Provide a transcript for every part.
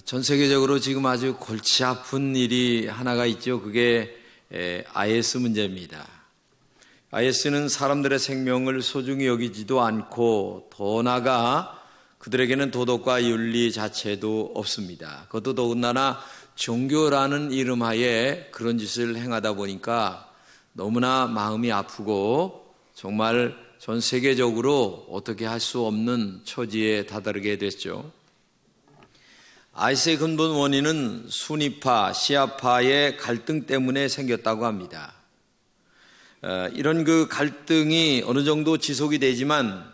전 세계적으로 지금 아주 골치 아픈 일이 하나가 있죠. 그게 IS 문제입니다. IS는 사람들의 생명을 소중히 여기지도 않고 더 나아가 그들에게는 도덕과 윤리 자체도 없습니다. 그것도 더군다나 종교라는 이름하에 그런 짓을 행하다 보니까 너무나 마음이 아프고 정말 전 세계적으로 어떻게 할 수 없는 처지에 다다르게 됐죠. IS의 근본 원인은 수니파, 시아파의 갈등 때문에 생겼다고 합니다. 이런 그 갈등이 어느 정도 지속이 되지만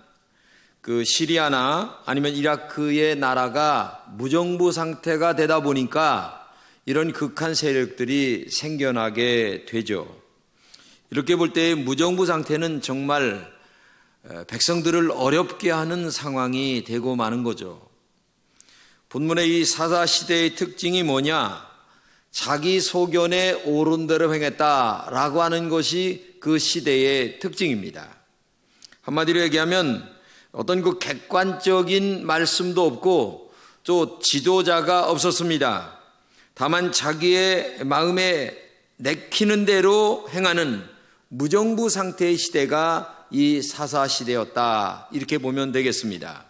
그 시리아나 아니면 이라크의 나라가 무정부 상태가 되다 보니까 이런 극한 세력들이 생겨나게 되죠. 이렇게 볼 때 무정부 상태는 정말 백성들을 어렵게 하는 상황이 되고 마는 거죠. 본문의 이 사사시대의 특징이 뭐냐? 자기 소견에 옳은 대로 행했다라고 하는 것이 그 시대의 특징입니다. 한마디로 얘기하면 어떤 그 객관적인 말씀도 없고 또 지도자가 없었습니다. 다만 자기의 마음에 내키는 대로 행하는 무정부 상태의 시대가 이 사사시대였다, 이렇게 보면 되겠습니다.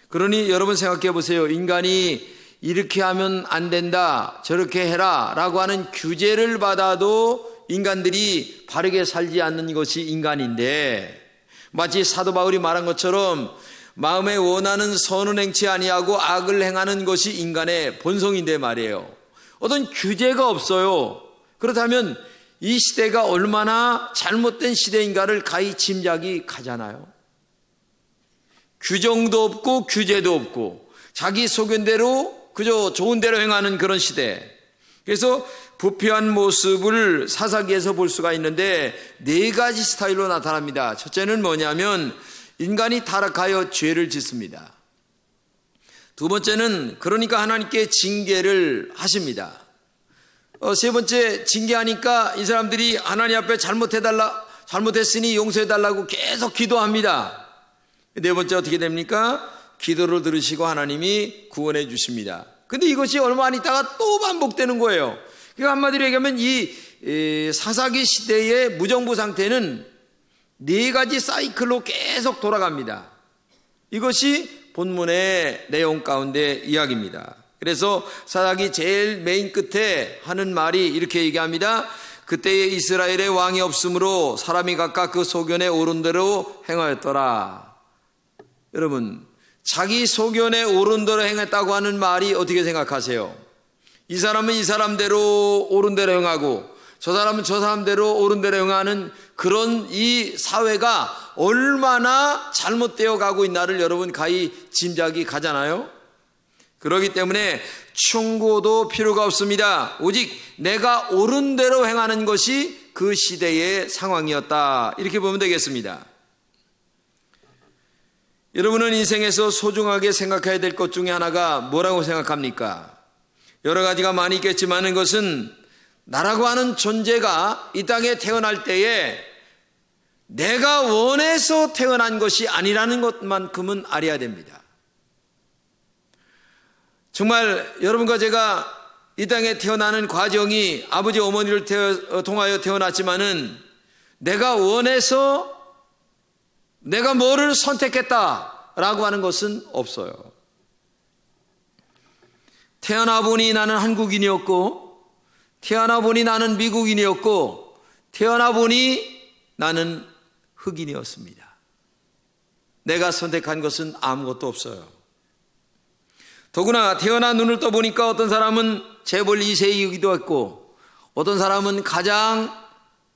그러니 여러분 생각해 보세요. 인간이 이렇게 하면 안 된다, 저렇게 해라 라고 하는 규제를 받아도 인간들이 바르게 살지 않는 것이 인간인데, 마치 사도 바울이 말한 것처럼 마음에 원하는 선은 행치 아니하고 악을 행하는 것이 인간의 본성인데 말이에요. 어떤 규제가 없어요. 그렇다면 이 시대가 얼마나 잘못된 시대인가를 가히 짐작이 가잖아요. 규정도 없고 규제도 없고 자기 소견대로 그저 좋은 대로 행하는 그런 시대. 그래서 부패한 모습을 사사기에서 볼 수가 있는데 네 가지 스타일로 나타납니다. 첫째는 뭐냐면 인간이 타락하여 죄를 짓습니다. 두 번째는 그러니까 하나님께 징계를 하십니다. 세 번째, 징계하니까 이 사람들이 하나님 앞에 잘못했으니 용서해달라고 계속 기도합니다. 네 번째 어떻게 됩니까? 기도를 들으시고 하나님이 구원해 주십니다. 근데 이것이 얼마 안 있다가 또 반복되는 거예요. 그러니까 한마디로 얘기하면 이 사사기 시대의 무정부 상태는 네 가지 사이클로 계속 돌아갑니다. 이것이 본문의 내용 가운데 이야기입니다. 그래서 사사기 제일 메인 끝에 하는 말이 이렇게 얘기합니다. 그때에 이스라엘의 왕이 없으므로 사람이 각각 그 소견에 옳은 대로 행하였더라. 여러분, 자기 소견에 옳은 대로 행했다고 하는 말이 어떻게 생각하세요? 이 사람은 이 사람대로 옳은 대로 행하고 저 사람은 저 사람대로 옳은 대로 행하는 그런 이 사회가 얼마나 잘못되어 가고 있나를 여러분 가히 짐작이 가잖아요. 그렇기 때문에 충고도 필요가 없습니다. 오직 내가 옳은 대로 행하는 것이 그 시대의 상황이었다, 이렇게 보면 되겠습니다. 여러분은 인생에서 소중하게 생각해야 될 것 중에 하나가 뭐라고 생각합니까? 여러 가지가 많이 있겠지만 그것은 나라고 하는 존재가 이 땅에 태어날 때에 내가 원해서 태어난 것이 아니라는 것만큼은 알아야 됩니다. 정말 여러분과 제가 이 땅에 태어나는 과정이 아버지 어머니를 통하여 태어났지만은 내가 원해서 내가 뭐를 선택했다라고 하는 것은 없어요. 태어나 보니 나는 한국인이었고, 태어나 보니 나는 미국인이었고, 태어나 보니 나는 흑인이었습니다. 내가 선택한 것은 아무것도 없어요. 더구나 태어나 눈을 떠보니까 어떤 사람은 재벌 2세이기도 했고 어떤 사람은 가장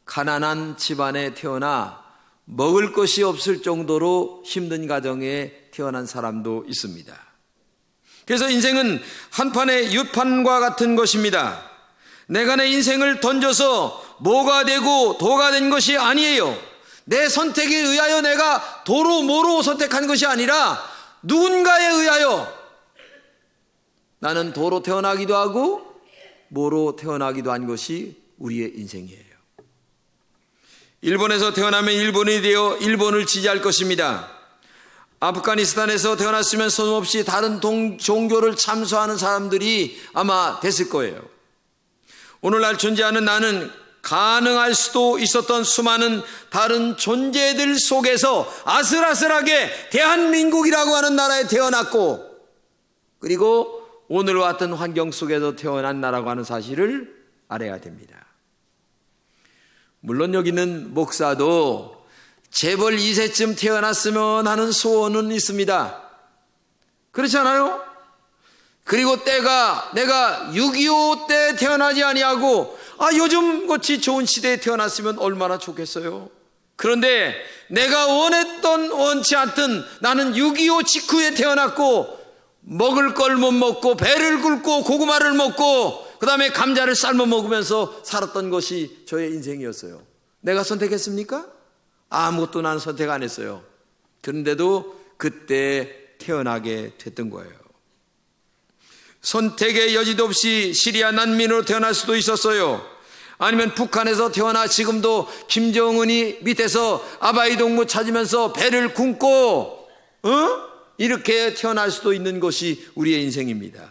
가난한 집안에 태어나 먹을 것이 없을 정도로 힘든 가정에 태어난 사람도 있습니다. 그래서 인생은 한판의 유판과 같은 것입니다. 내가 내 인생을 던져서 뭐가 되고 도가 된 것이 아니에요. 내 선택에 의하여 내가 도로 모로 선택한 것이 아니라 누군가에 의하여 나는 도로 태어나기도 하고 모로 태어나기도 한 것이 우리의 인생이에요. 일본에서 태어나면 일본이 되어 일본을 지지할 것입니다. 아프가니스탄에서 태어났으면 소용없이 다른 종교를 참소하는 사람들이 아마 됐을 거예요. 오늘날 존재하는 나는 가능할 수도 있었던 수많은 다른 존재들 속에서 아슬아슬하게 대한민국이라고 하는 나라에 태어났고, 그리고 오늘과 같은 환경 속에서 태어난 나라고 하는 사실을 알아야 됩니다. 물론 여기 있는 목사도 재벌 2세쯤 태어났으면 하는 소원은 있습니다. 그렇지 않아요? 그리고 때가 내가 6.25 때 태어나지 아니하고 요즘같이 좋은 시대에 태어났으면 얼마나 좋겠어요. 그런데 내가 원치 않던 나는 6.25 직후에 태어났고, 먹을 걸 못 먹고 배를 굴고 고구마를 먹고 그 다음에 감자를 삶아 먹으면서 살았던 것이 저의 인생이었어요. 내가 선택했습니까? 아무것도 나는 선택 안 했어요. 그런데도 그때 태어나게 됐던 거예요. 선택의 여지도 없이 시리아 난민으로 태어날 수도 있었어요. 아니면 북한에서 태어나 지금도 김정은이 밑에서 아바이 동무 찾으면서 배를 굶고 이렇게 태어날 수도 있는 것이 우리의 인생입니다.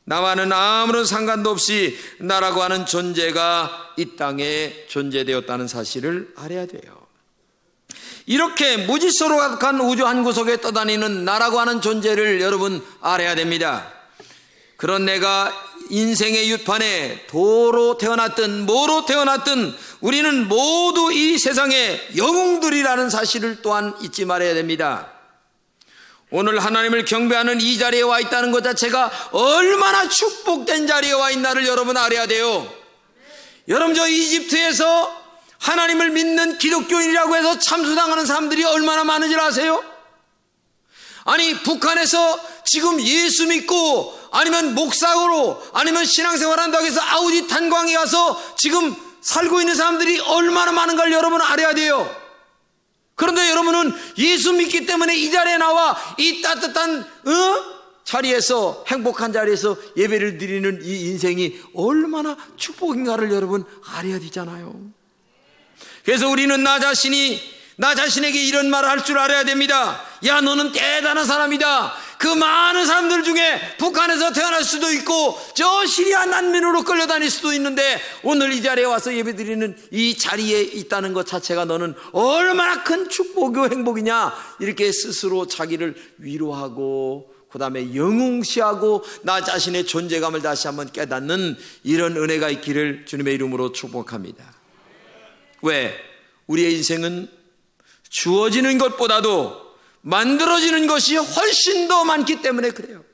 나와는 아무런 상관도 없이 나라고 하는 존재가 이 땅에 존재되었다는 사실을 알아야 돼요. 이렇게 무질서로간 우주 한 구석에 떠다니는 나라고 하는 존재를 여러분 알아야 됩니다. 그런 내가 인생의 유판에 도로 태어났든 뭐로 태어났든 우리는 모두 이 세상의 영웅들이라는 사실을 또한 잊지 말아야 됩니다. 오늘 하나님을 경배하는 이 자리에 와 있다는 것 자체가 얼마나 축복된 자리에 와 있나를 여러분 알아야 돼요. 여러분, 저 이집트에서 하나님을 믿는 기독교인이라고 해서 참수당하는 사람들이 얼마나 많은지 아세요? 아니, 북한에서 지금 예수 믿고 아니면 목사로 아니면 신앙생활 한다고 해서 아우디 탄광에 가서 지금 살고 있는 사람들이 얼마나 많은가를 여러분 알아야 돼요. 그런데 여러분은 예수 믿기 때문에 이 자리에 나와 이 따뜻한 자리에서, 행복한 자리에서 예배를 드리는 이 인생이 얼마나 축복인가를 여러분 알아야 되잖아요. 그래서 우리는 나 자신에게 이런 말을 할 줄 알아야 됩니다. 야, 너는 대단한 사람이다. 그 많은 사람들 중에 북한에서 태어날 수도 있고 저 시리아 난민으로 끌려다닐 수도 있는데 오늘 이 자리에 와서 예배드리는 이 자리에 있다는 것 자체가 너는 얼마나 큰 축복이고 행복이냐, 이렇게 스스로 자기를 위로하고 그 다음에 영웅시하고 나 자신의 존재감을 다시 한번 깨닫는 이런 은혜가 있기를 주님의 이름으로 축복합니다. 왜? 우리의 인생은 주어지는 것보다도 만들어지는 것이 훨씬 더 많기 때문에 그래요.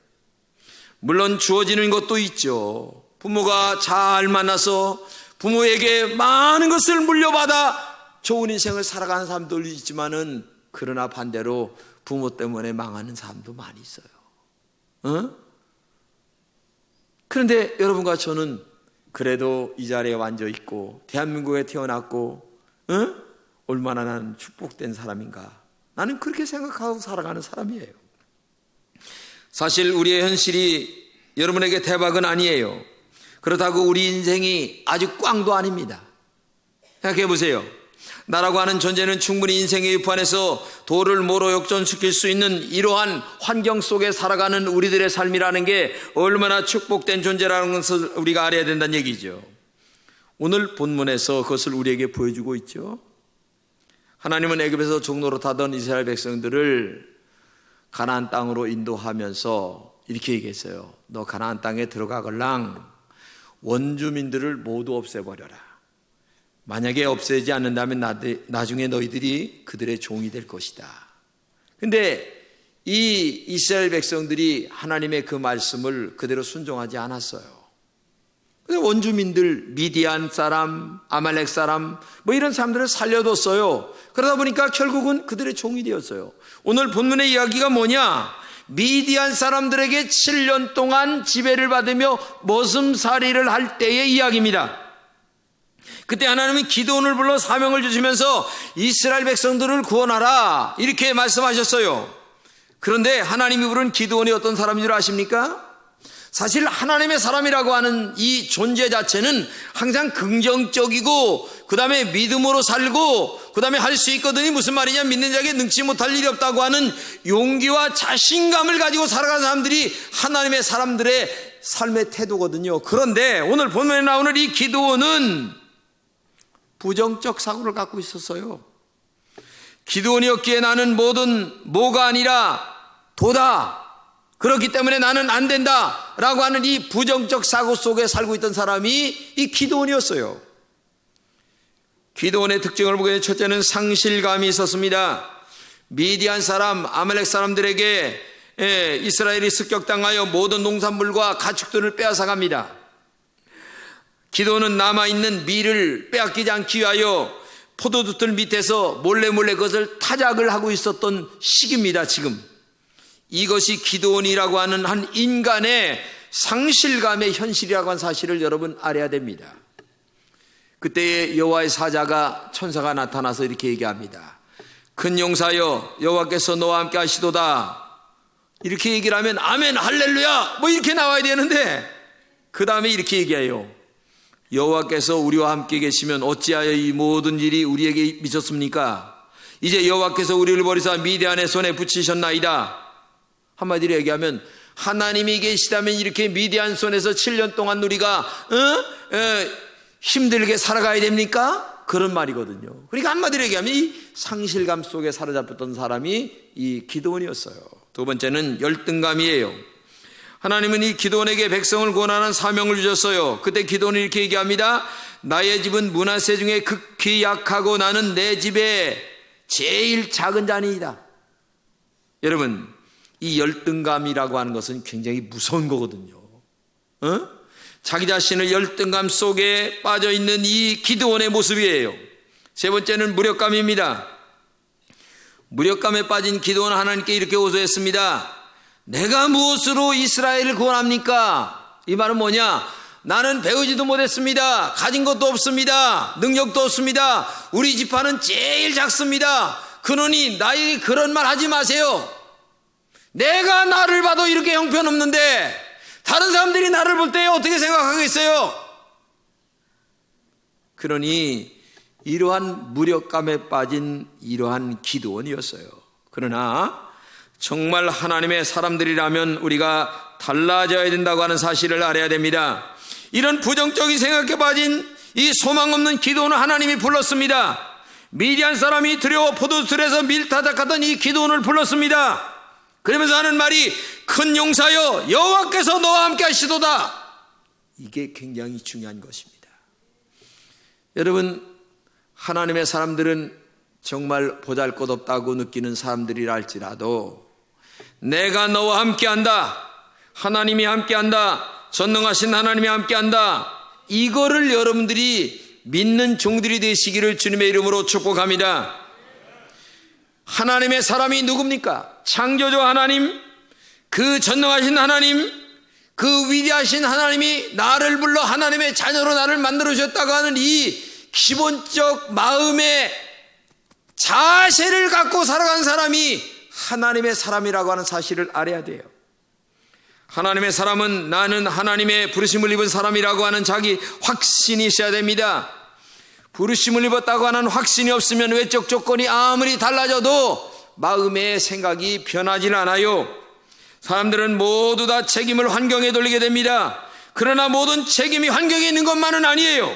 물론 주어지는 것도 있죠. 부모가 잘 만나서 부모에게 많은 것을 물려받아 좋은 인생을 살아가는 사람도 있지만은, 그러나 반대로 부모 때문에 망하는 사람도 많이 있어요. 그런데 여러분과 저는 그래도 이 자리에 앉아 있고 대한민국에 태어났고 얼마나 나는 축복된 사람인가, 나는 그렇게 생각하고 살아가는 사람이에요. 사실 우리의 현실이 여러분에게 대박은 아니에요. 그렇다고 우리 인생이 아주 꽝도 아닙니다. 생각해 보세요. 나라고 하는 존재는 충분히 인생의 유판에서 도를 모로 역전시킬 수 있는 이러한 환경 속에 살아가는 우리들의 삶이라는 게 얼마나 축복된 존재라는 것을 우리가 알아야 된다는 얘기죠. 오늘 본문에서 그것을 우리에게 보여주고 있죠. 하나님은 애굽에서 종노릇하던 이스라엘 백성들을 가나안 땅으로 인도하면서 이렇게 얘기했어요. 너 가나안 땅에 들어가걸랑 원주민들을 모두 없애버려라. 만약에 없애지 않는다면 나중에 너희들이 그들의 종이 될 것이다. 근데 이 이스라엘 백성들이 하나님의 그 말씀을 그대로 순종하지 않았어요. 원주민들, 미디안 사람, 아말렉 사람 이런 사람들을 살려뒀어요. 그러다 보니까 결국은 그들의 종이 되었어요. 오늘 본문의 이야기가 뭐냐? 미디안 사람들에게 7년 동안 지배를 받으며 머슴살이를 할 때의 이야기입니다. 그때 하나님은 기드온을 불러 사명을 주시면서 이스라엘 백성들을 구원하라 이렇게 말씀하셨어요. 그런데 하나님이 부른 기드온이 어떤 사람인 줄 아십니까? 사실 하나님의 사람이라고 하는 이 존재 자체는 항상 긍정적이고 그 다음에 믿음으로 살고 그 다음에 할 수 있거든요. 무슨 말이냐, 믿는 자에게 능치 못할 일이 없다고 하는 용기와 자신감을 가지고 살아가는 사람들이 하나님의 사람들의 삶의 태도거든요. 그런데 오늘 본문에 나오는 이 기드온은 부정적 사고를 갖고 있었어요. 기드온이었기에 나는 뭐가 아니라 도다, 그렇기 때문에 나는 안 된다 라고 하는 이 부정적 사고 속에 살고 있던 사람이 이 기드온이었어요. 기드온의 특징을 보게 되면 첫째는 상실감이 있었습니다. 미디안 사람, 아말렉 사람들에게 이스라엘이 습격당하여 모든 농산물과 가축들을 빼앗아갑니다. 기드온은 남아있는 밀을 빼앗기지 않기 위하여 포도두들 밑에서 몰래 그것을 타작을 하고 있었던 시기입니다. 지금 이것이 기드온이라고 하는 한 인간의 상실감의 현실이라고 하는 사실을 여러분 알아야 됩니다. 그때에 여호와의 사자가, 천사가 나타나서 이렇게 얘기합니다. 큰 용사여, 여호와께서 너와 함께 하시도다. 이렇게 얘기를 하면 아멘 할렐루야 뭐 이렇게 나와야 되는데, 그 다음에 이렇게 얘기해요. 여호와께서 우리와 함께 계시면 어찌하여 이 모든 일이 우리에게 미쳤습니까? 이제 여호와께서 우리를 버리사 미디안의 손에 붙이셨나이다. 한마디로 얘기하면 하나님이 계시다면 이렇게 미디안 손에서 7년 동안 우리가 힘들게 살아가야 됩니까? 그런 말이거든요. 그러니까 한마디로 얘기하면 이 상실감 속에 사로잡혔던 사람이 이 기드온이었어요. 두 번째는 열등감이에요. 하나님은 이 기드온에게 백성을 구원하는 사명을 주셨어요. 그때 기드온이 이렇게 얘기합니다. 나의 집은 므낫세 중에 극히 약하고 나는 내 집에 제일 작은 자니이다. 여러분, 이 열등감이라고 하는 것은 굉장히 무서운 거거든요. 자기 자신을 열등감 속에 빠져있는 이 기드온의 모습이에요. 세 번째는 무력감입니다. 무력감에 빠진 기드온은 하나님께 이렇게 호소했습니다. 내가 무엇으로 이스라엘을 구원합니까? 이 말은 뭐냐? 나는 배우지도 못했습니다. 가진 것도 없습니다. 능력도 없습니다. 우리 지파는 제일 작습니다. 그러니 나에게 그런 말 하지 마세요. 내가 나를 봐도 이렇게 형편없는데 다른 사람들이 나를 볼 때 어떻게 생각하겠어요? 그러니 이러한 무력감에 빠진 이러한 기드온이었어요. 그러나 정말 하나님의 사람들이라면 우리가 달라져야 된다고 하는 사실을 알아야 됩니다. 이런 부정적인 생각에 빠진 이 소망 없는 기드온을 하나님이 불렀습니다. 미디안 사람이 두려워 포도틀에서 밀 타작하던 이 기드온을 불렀습니다. 그러면서 하는 말이 큰 용사여 여호와께서 너와 함께 하시도다. 이게 굉장히 중요한 것입니다. 여러분, 하나님의 사람들은 정말 보잘것없다고 느끼는 사람들이라 할지라도 내가 너와 함께한다, 하나님이 함께한다, 전능하신 하나님이 함께한다, 이거를 여러분들이 믿는 종들이 되시기를 주님의 이름으로 축복합니다. 하나님의 사람이 누굽니까? 창조주 하나님, 그 전능하신 하나님, 그 위대하신 하나님이 나를 불러 하나님의 자녀로 나를 만들어 주셨다고 하는 이 기본적 마음의 자세를 갖고 살아간 사람이 하나님의 사람이라고 하는 사실을 알아야 돼요. 하나님의 사람은 나는 하나님의 부르심을 입은 사람이라고 하는 자기 확신이 있어야 됩니다. 부르심을 입었다고 하는 확신이 없으면 외적 조건이 아무리 달라져도 마음의 생각이 변하지 않아요. 사람들은 모두 다 책임을 환경에 돌리게 됩니다. 그러나 모든 책임이 환경에 있는 것만은 아니에요.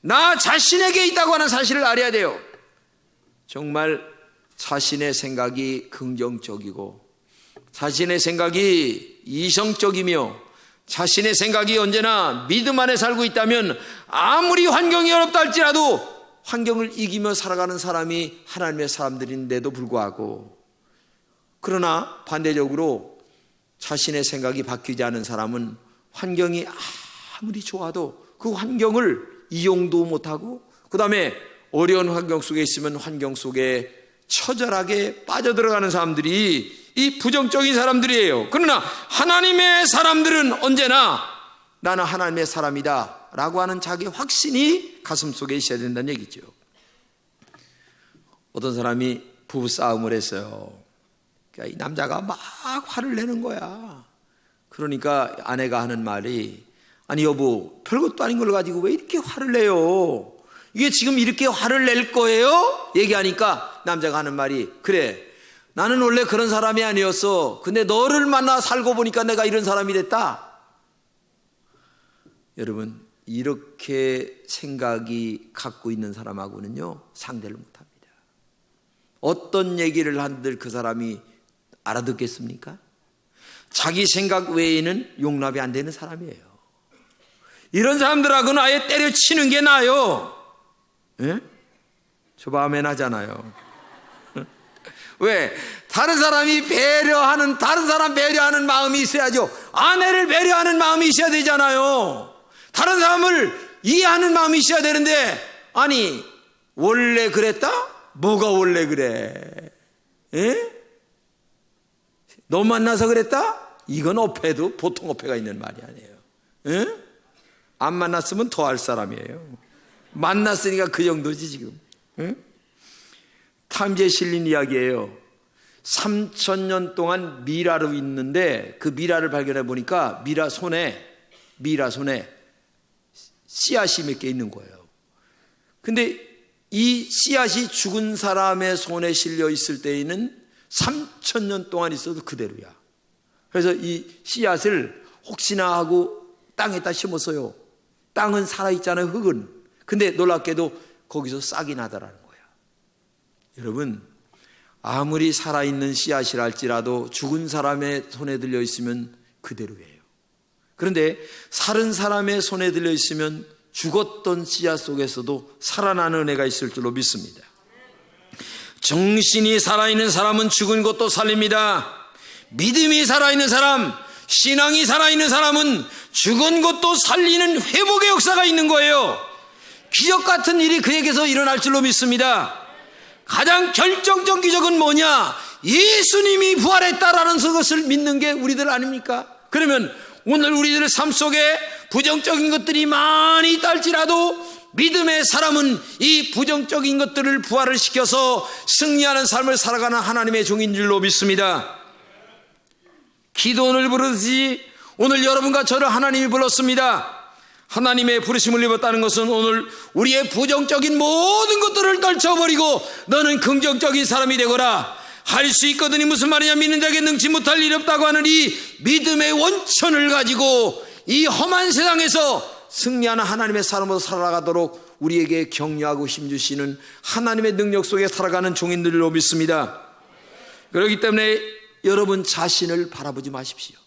나 자신에게 있다고 하는 사실을 알아야 돼요. 정말 자신의 생각이 긍정적이고 자신의 생각이 이성적이며 자신의 생각이 언제나 믿음 안에 살고 있다면 아무리 환경이 어렵다 할지라도 환경을 이기며 살아가는 사람이 하나님의 사람들인데도 불구하고, 그러나 반대적으로 자신의 생각이 바뀌지 않은 사람은 환경이 아무리 좋아도 그 환경을 이용도 못하고 그 다음에 어려운 환경 속에 있으면 환경 속에 처절하게 빠져들어가는 사람들이 이 부정적인 사람들이에요. 그러나 하나님의 사람들은 언제나 나는 하나님의 사람이다 라고 하는 자기 확신이 가슴속에 있어야 된다는 얘기죠. 어떤 사람이 부부싸움을 했어요. 그러니까 이 남자가 막 화를 내는 거야. 그러니까 아내가 하는 말이, 아니 여보, 별것도 아닌 걸 가지고 왜 이렇게 화를 내요? 이게 지금 이렇게 화를 낼 거예요? 얘기하니까 남자가 하는 말이, 그래, 나는 원래 그런 사람이 아니었어. 근데 너를 만나 살고 보니까 내가 이런 사람이 됐다. 여러분, 이렇게 생각이 갖고 있는 사람하고는요, 상대를 못합니다. 어떤 얘기를 한들 그 사람이 알아듣겠습니까? 자기 생각 외에는 용납이 안 되는 사람이에요. 이런 사람들하고는 아예 때려치는 게 나아요. 예? 저봐 아멘 하잖아요. 왜? 다른 사람이 배려하는, 다른 사람 배려하는 마음이 있어야죠. 아내를 배려하는 마음이 있어야 되잖아요. 다른 사람을 이해하는 마음이 있어야 되는데, 아니 원래 그랬다? 뭐가 원래 그래? 예? 너 만나서 그랬다? 이건 어폐도 보통 어폐가 있는 말이 아니에요. 예? 안 만났으면 더 할 사람이에요. 만났으니까 그 정도지 지금. 예? 탐지에 실린 이야기예요. 3000년 동안 미라로 있는데 그 미라를 발견해 보니까 미라 손에 씨앗이 몇 개 있는 거예요. 근데 이 씨앗이 죽은 사람의 손에 실려 있을 때에는 3000년 동안 있어도 그대로야. 그래서 이 씨앗을 혹시나 하고 땅에다 심었어요. 땅은 살아있잖아요, 흙은. 근데 놀랍게도 거기서 싹이 나더라는 거야. 여러분, 아무리 살아있는 씨앗이라 할지라도 죽은 사람의 손에 들려 있으면 그대로예요. 그런데 살은 사람의 손에 들려 있으면 죽었던 씨앗 속에서도 살아나는 은혜가 있을 줄로 믿습니다. 정신이 살아있는 사람은 죽은 것도 살립니다. 믿음이 살아있는 사람, 신앙이 살아있는 사람은 죽은 것도 살리는 회복의 역사가 있는 거예요. 기적 같은 일이 그에게서 일어날 줄로 믿습니다. 가장 결정적 기적은 뭐냐? 예수님이 부활했다라는 것을 믿는 게 우리들 아닙니까? 그러면 오늘 우리들의 삶 속에 부정적인 것들이 많이 있다 할지라도 믿음의 사람은 이 부정적인 것들을 부활을 시켜서 승리하는 삶을 살아가는 하나님의 종인 줄로 믿습니다. 기도원을 부르듯이 오늘 여러분과 저를 하나님이 불렀습니다. 하나님의 부르심을 입었다는 것은 오늘 우리의 부정적인 모든 것들을 떨쳐버리고 너는 긍정적인 사람이 되거라. 할 수 있거든이 무슨 말이냐? 믿는 자에게 능치 못할 일이 없다고 하는 이 믿음의 원천을 가지고 이 험한 세상에서 승리하는 하나님의 사람으로 살아가도록 우리에게 격려하고 힘주시는 하나님의 능력 속에 살아가는 종인들로 믿습니다. 그렇기 때문에 여러분 자신을 바라보지 마십시오.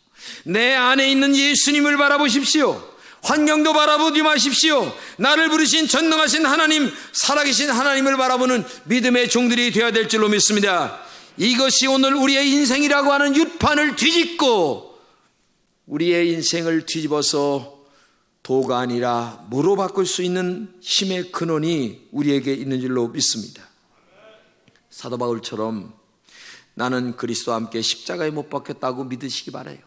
내 안에 있는 예수님을 바라보십시오. 환경도 바라보지 마십시오. 나를 부르신 전능하신 하나님, 살아계신 하나님을 바라보는 믿음의 종들이 되어야 될 줄로 믿습니다. 이것이 오늘 우리의 인생이라고 하는 윳판을 뒤집고 우리의 인생을 뒤집어서 도가 아니라 무로 바꿀 수 있는 힘의 근원이 우리에게 있는 줄로 믿습니다. 사도 바울처럼 나는 그리스도와 함께 십자가에 못 박혔다고 믿으시기 바라요.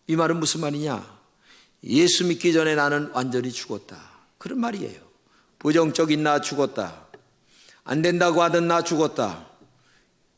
이 말은 무슨 말이냐? 예수 믿기 전에 나는 완전히 죽었다, 그런 말이에요. 부정적인 나 죽었다, 안 된다고 하던 나 죽었다.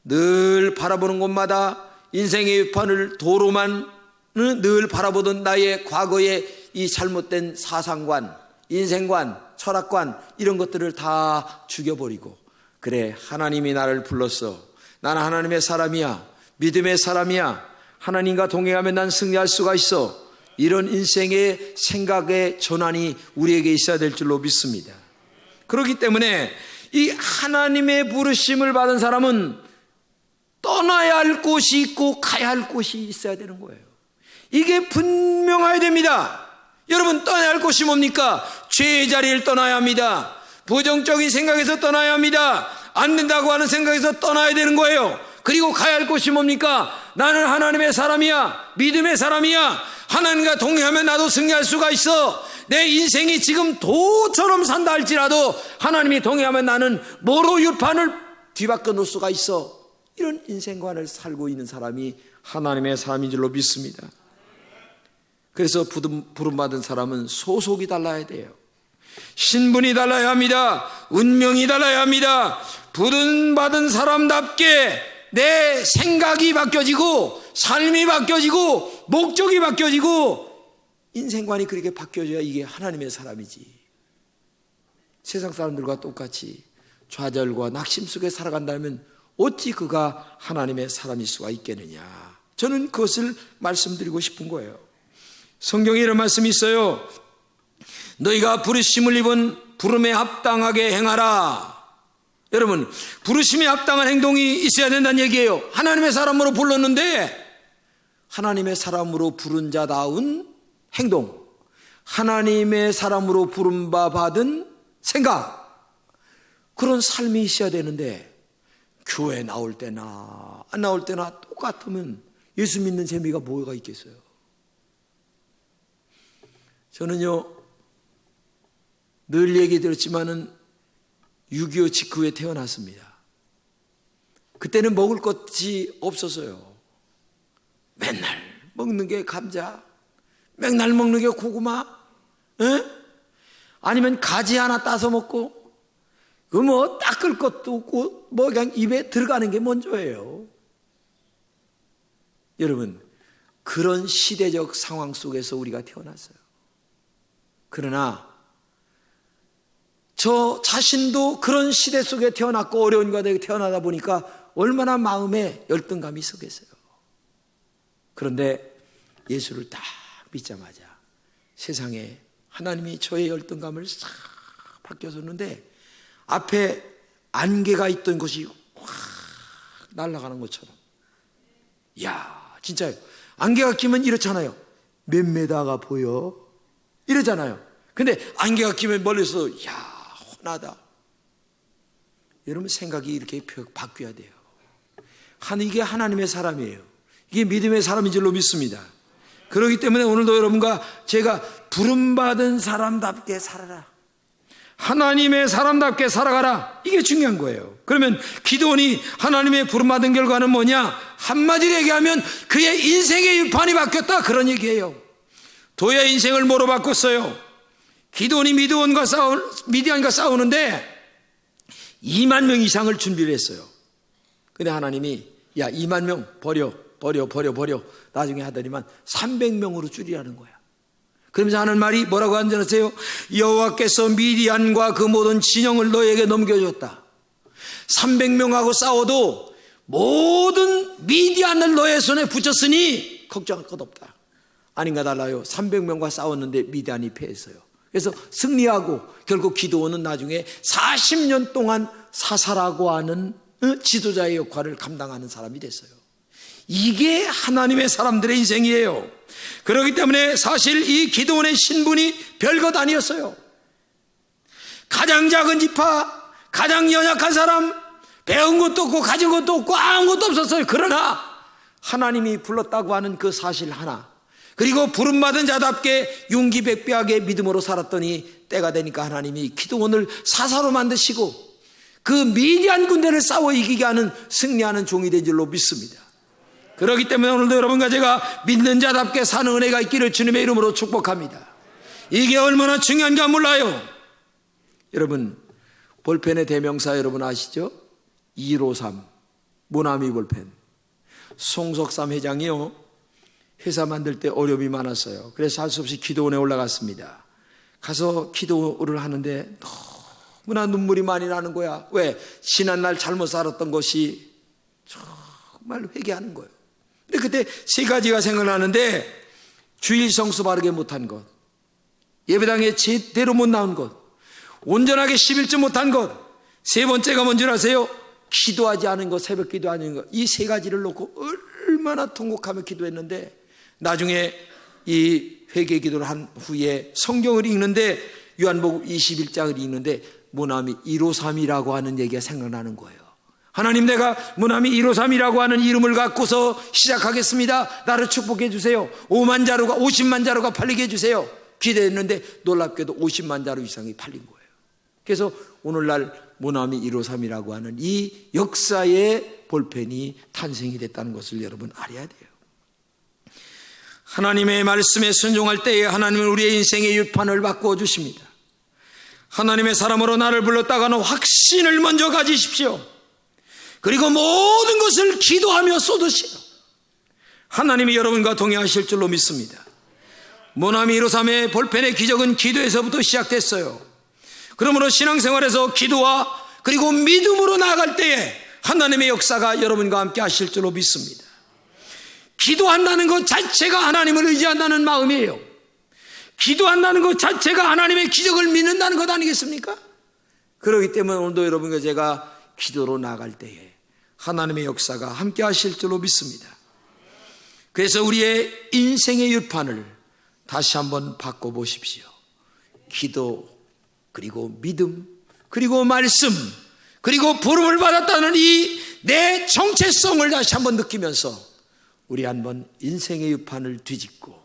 늘 바라보는 곳마다 인생의 판을 도로만 늘 바라보던 나의 과거의 이 잘못된 사상관, 인생관, 철학관 이런 것들을 다 죽여버리고, 그래, 하나님이 나를 불렀어. 나는 하나님의 사람이야, 믿음의 사람이야, 하나님과 동행하면 난 승리할 수가 있어. 이런 인생의 생각의 전환이 우리에게 있어야 될 줄로 믿습니다. 그렇기 때문에 이 하나님의 부르심을 받은 사람은 떠나야 할 곳이 있고 가야 할 곳이 있어야 되는 거예요. 이게 분명해야 됩니다. 여러분, 떠나야 할 곳이 뭡니까? 죄의 자리를 떠나야 합니다. 부정적인 생각에서 떠나야 합니다. 안 된다고 하는 생각에서 떠나야 되는 거예요. 그리고 가야 할 곳이 뭡니까? 나는 하나님의 사람이야, 믿음의 사람이야, 하나님과 동행하면 나도 승리할 수가 있어. 내 인생이 지금 도처럼 산다 할지라도 하나님이 동행하면 나는 뭐로 윳판을 뒤바꿔 놓을 수가 있어. 이런 인생관을 살고 있는 사람이 하나님의 사람인 줄로 믿습니다. 그래서 부름받은 사람은 소속이 달라야 돼요. 신분이 달라야 합니다. 운명이 달라야 합니다. 부름받은 사람답게 내 생각이 바뀌어지고 삶이 바뀌어지고 목적이 바뀌어지고 인생관이 그렇게 바뀌어져야 이게 하나님의 사람이지. 세상 사람들과 똑같이 좌절과 낙심 속에 살아간다면 어찌 그가 하나님의 사람일 수가 있겠느냐. 저는 그것을 말씀드리고 싶은 거예요. 성경에 이런 말씀이 있어요. 너희가 부르심을 입은 부름에 합당하게 행하라. 여러분, 부르심에 합당한 행동이 있어야 된다는 얘기예요. 하나님의 사람으로 불렀는데 하나님의 사람으로 부른 자다운 행동, 하나님의 사람으로 부름바 받은 생각, 그런 삶이 있어야 되는데 교회 나올 때나 안 나올 때나 똑같으면 예수 믿는 재미가 뭐가 있겠어요? 저는요, 늘 얘기 들었지만은 6.25 직후에 태어났습니다. 그때는 먹을 것이 없었어요. 맨날 먹는 게 감자, 맨날 먹는 게 고구마, 에? 아니면 가지 하나 따서 먹고, 그 뭐 닦을 것도 없고, 뭐 그냥 입에 들어가는 게 먼저예요. 여러분, 그런 시대적 상황 속에서 우리가 태어났어요. 그러나 저 자신도 그런 시대 속에 태어났고 어려운 가정에 태어나다 보니까 얼마나 마음에 열등감이 있었겠어요. 그런데 예수를 딱 믿자마자 세상에 하나님이 저의 열등감을 싹 바뀌어줬는데 앞에 안개가 있던 것이 확 날아가는 것처럼. 이야, 진짜요. 안개가 끼면 이렇잖아요. 몇 메다가 보여? 이러잖아요. 근데 안개가 끼면 멀리서 이야, 훤하다. 여러분, 생각이 이렇게 바뀌어야 돼요. 이게 하나님의 사람이에요. 이게 믿음의 사람인 줄로 믿습니다. 그렇기 때문에 오늘도 여러분과 제가 부름받은 사람답게 살아라, 하나님의 사람답게 살아가라, 이게 중요한 거예요. 그러면 기도원이 하나님의 부름받은 결과는 뭐냐? 한마디로 얘기하면 그의 인생의 유판이 바뀌었다, 그런 얘기예요. 도의 인생을 뭐로 바꿨어요? 기도원이 미디안과 싸우는데 2만 명 이상을 준비를 했어요. 근데 하나님이 야, 2만 명 버려. 나중에 하더니만 300명으로 줄이라는 거야. 그러면서 하는 말이 뭐라고 하셨어요? 여호와께서 미디안과 그 모든 진영을 너에게 넘겨줬다. 300명하고 싸워도 모든 미디안을 너의 손에 붙였으니 걱정할 것 없다. 아닌가 달라요. 300명과 싸웠는데 미디안이 패했어요. 그래서 승리하고 결국 기드온은 나중에 40년 동안 사사라고 하는 지도자의 역할을 감당하는 사람이 됐어요. 이게 하나님의 사람들의 인생이에요. 그렇기 때문에 사실 이 기드온의 신분이 별것 아니었어요. 가장 작은 지파, 가장 연약한 사람, 배운 것도 없고 가진 것도 없고 아무것도 없었어요. 그러나 하나님이 불렀다고 하는 그 사실 하나, 그리고 부름받은 자답게 용기백배하게 믿음으로 살았더니 때가 되니까 하나님이 기드온을 사사로 만드시고 그 미디안 군대를 싸워 이기게 하는 승리하는 종이 된 줄로 믿습니다. 그렇기 때문에 오늘도 여러분과 제가 믿는 자답게 사는 은혜가 있기를 주님의 이름으로 축복합니다. 이게 얼마나 중요한가 몰라요. 여러분, 볼펜의 대명사 여러분 아시죠? 153 모나미 볼펜. 송석삼 회장이요, 회사 만들 때 어려움이 많았어요. 그래서 할 수 없이 기도원에 올라갔습니다. 가서 기도를 하는데 너무나 눈물이 많이 나는 거야. 왜? 지난날 잘못 살았던 것이 정말 회개하는 거예요. 근데 그때 세 가지가 생각나는데, 주일 성수 바르게 못한 것, 예배당에 제대로 못 나온 것, 온전하게 11조 못한 것, 세 번째가 뭔지 아세요? 기도하지 않은 것, 새벽 기도하는 것. 이 세 가지를 놓고 얼마나 통곡하며 기도했는데, 나중에 이 회개 기도를 한 후에 성경을 읽는데, 요한복음 21장을 읽는데 모나미 153이라고 하는 얘기가 생각나는 거예요. 하나님, 내가 모나미 153이라고 하는 이름을 갖고서 시작하겠습니다. 나를 축복해 주세요. 5만 자루가 50만 자루가 팔리게 해주세요. 기대했는데 놀랍게도 50만 자루 이상이 팔린 거예요. 그래서 오늘날 모나미 153이라고 하는 이 역사의 볼펜이 탄생이 됐다는 것을 여러분 알아야 돼요. 하나님의 말씀에 순종할 때에 하나님은 우리의 인생의 유판을 바꾸어 주십니다. 하나님의 사람으로 나를 불렀다가는 확신을 먼저 가지십시오. 그리고 모든 것을 기도하며 쏟으시오. 하나님이 여러분과 동행하실 줄로 믿습니다. 모나미 153의 볼펜의 기적은 기도에서부터 시작됐어요. 그러므로 신앙생활에서 기도와 그리고 믿음으로 나아갈 때에 하나님의 역사가 여러분과 함께 하실 줄로 믿습니다. 기도한다는 것 자체가 하나님을 의지한다는 마음이에요. 기도한다는 것 자체가 하나님의 기적을 믿는다는 것 아니겠습니까? 그렇기 때문에 오늘도 여러분과 제가 기도로 나아갈 때에 하나님의 역사가 함께 하실 줄로 믿습니다. 그래서 우리의 인생의 유판을 다시 한번 바꿔보십시오. 기도, 그리고 믿음, 그리고 말씀, 그리고 부름을 받았다는 이 내 정체성을 다시 한번 느끼면서 우리 한번 인생의 유판을 뒤집고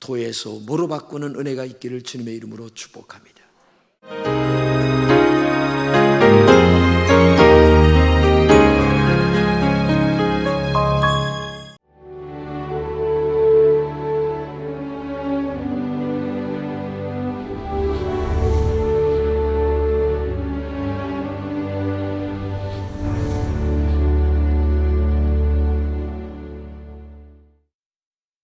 도에서 모로 바꾸는 은혜가 있기를 주님의 이름으로 축복합니다.